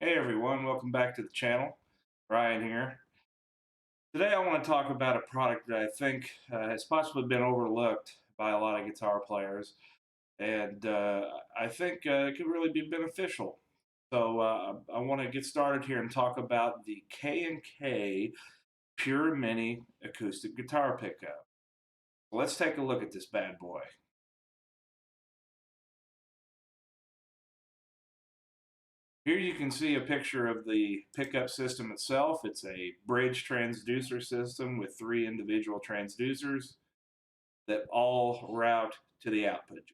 Hey everyone, welcome back to the channel. Ryan here. Today I want to talk about a product that I think has possibly been overlooked by a lot of guitar players, and I think it could really be beneficial. So I want to get started here and talk about the K&K Pure Mini acoustic guitar pickup. Let's take a look at this bad boy. Here you can see a picture of the pickup system itself. It's a bridge transducer system with 3 individual transducers that all route to the output.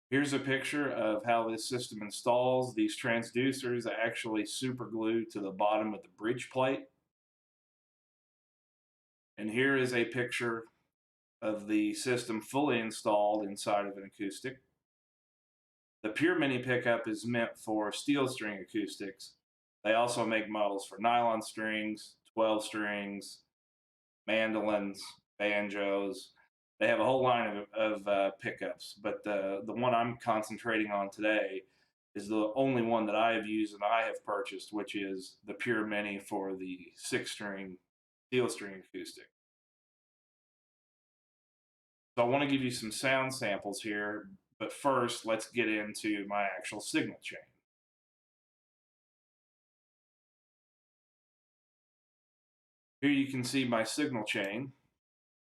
Here's a picture of how this system installs. These transducers are actually super glued to the bottom of the bridge plate. And here is a picture of the system fully installed inside of an acoustic. The Pure Mini pickup is meant for steel string acoustics. They also make models for nylon strings, 12 strings, mandolins, banjos. They have a whole line of pickups, but the one I'm concentrating on today is the only one that I have used and I have purchased, which is the Pure Mini for the 6-string steel string acoustic. So I want to give you some sound samples here, but first let's get into my actual signal chain. Here you can see my signal chain.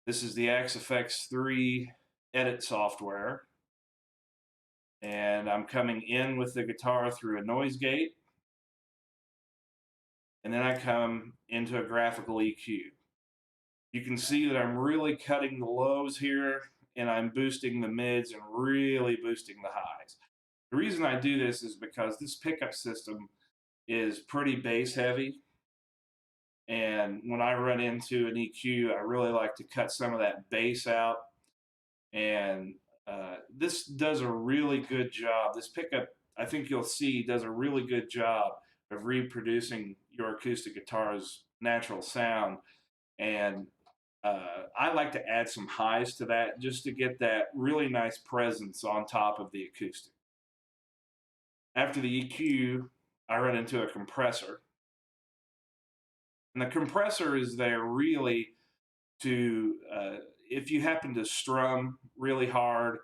This is the Axe 3 edit software. And I'm coming in with the guitar through a noise gate. And then I come into a graphical EQ. You can see that I'm really cutting the lows here and I'm boosting the mids and really boosting the highs. The reason I do this is because this pickup system is pretty bass heavy. And when I run into an EQ, I really like to cut some of that bass out. And this does a really good job. This pickup, I think you'll see, does a really good job of reproducing your acoustic guitar's natural sound. And I like to add some highs to that just to get that really nice presence on top of the acoustic. After the EQ, I run into a compressor. And the compressor is there really to, if you happen to strum really hard,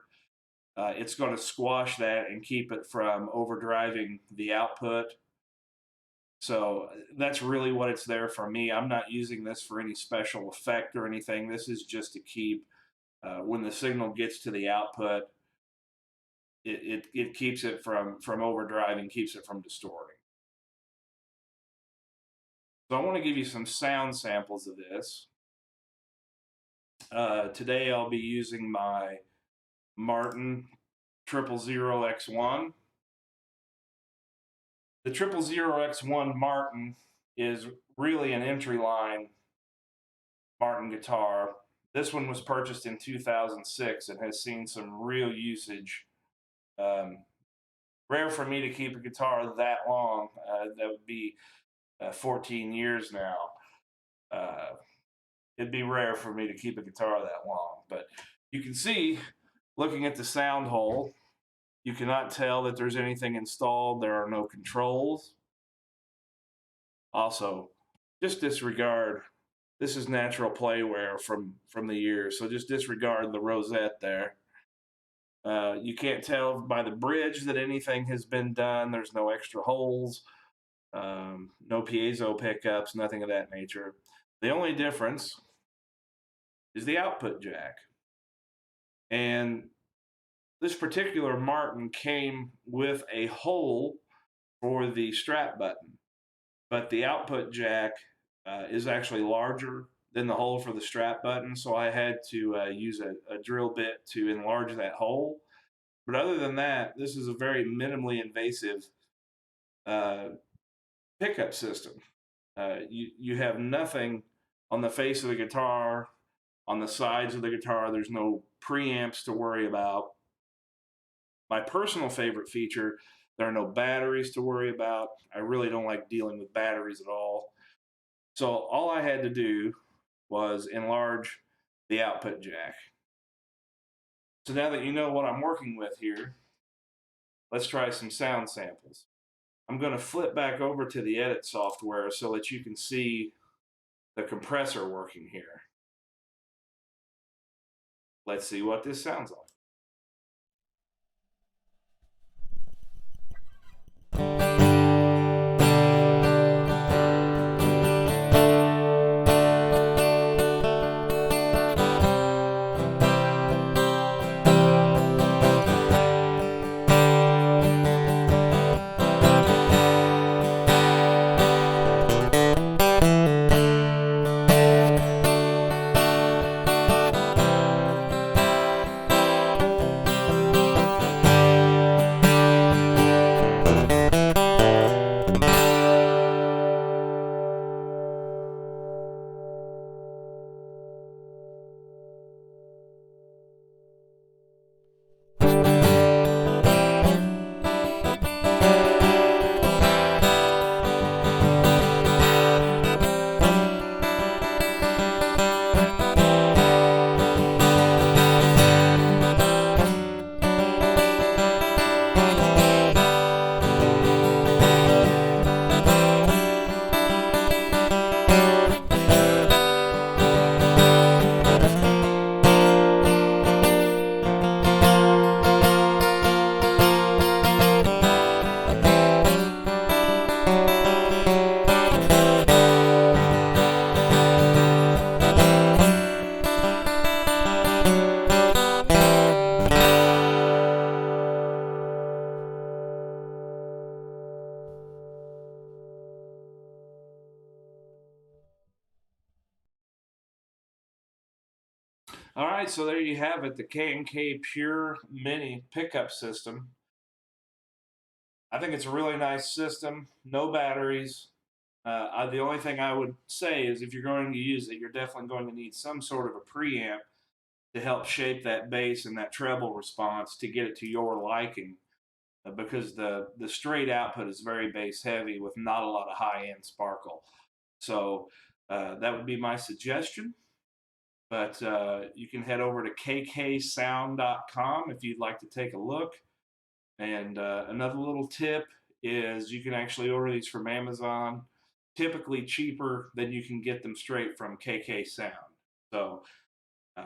it's going to squash that and keep it from overdriving the output. So that's really what it's there for me. I'm not using this for any special effect or anything. This is just to keep, when the signal gets to the output, it keeps it from overdriving, keeps it from distorting. So I want to give you some sound samples of this. Today I'll be using my Martin 000X1. The 000X1 Martin is really an entry line Martin guitar. This one was purchased in 2006 and has seen some real usage. Um, Rare for me to keep a guitar that long. That would be 14 years now. Uh, it'd be rare for me to keep a guitar that long. But you can see, looking at the sound hole, you cannot tell that there's anything installed. There are no controls. Also, just disregard, this is natural playware from the years, so just disregard the rosette there. You can't tell by the bridge that anything has been done. There's no extra holes, no piezo pickups, nothing of that nature. The only difference is the output jack. And this particular Martin came with a hole for the strap button, but the output jack is actually larger than the hole for the strap button, so I had to use a drill bit to enlarge that hole. But other than that, this is a very minimally invasive uh, pickup system. You have nothing on the face of the guitar, on the sides of the guitar. There's no preamps to worry about. My personal favorite feature, there are no batteries to worry about. I really don't like dealing with batteries at all. So all I had to do was enlarge the output jack. So now that you know what I'm working with here, let's try some sound samples. I'm going to flip back over to the edit software so that you can see the compressor working here. Let's see what this sounds like. All right, so there you have it, the K&K Pure Mini pickup system. I think it's a really nice system, no batteries. The only thing I would say is if you're going to use it, you're definitely going to need some sort of a preamp to help shape that bass and that treble response to get it to your liking, because the straight output is very bass heavy with not a lot of high end sparkle. So that would be my suggestion. But you can head over to kksound.com if you'd like to take a look. And another little tip is you can actually order these from Amazon, typically cheaper than you can get them straight from KK Sound. So I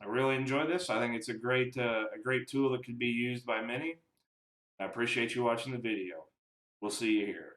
really enjoy this. I think it's a great tool that could be used by many. I appreciate you watching the video. We'll see you here.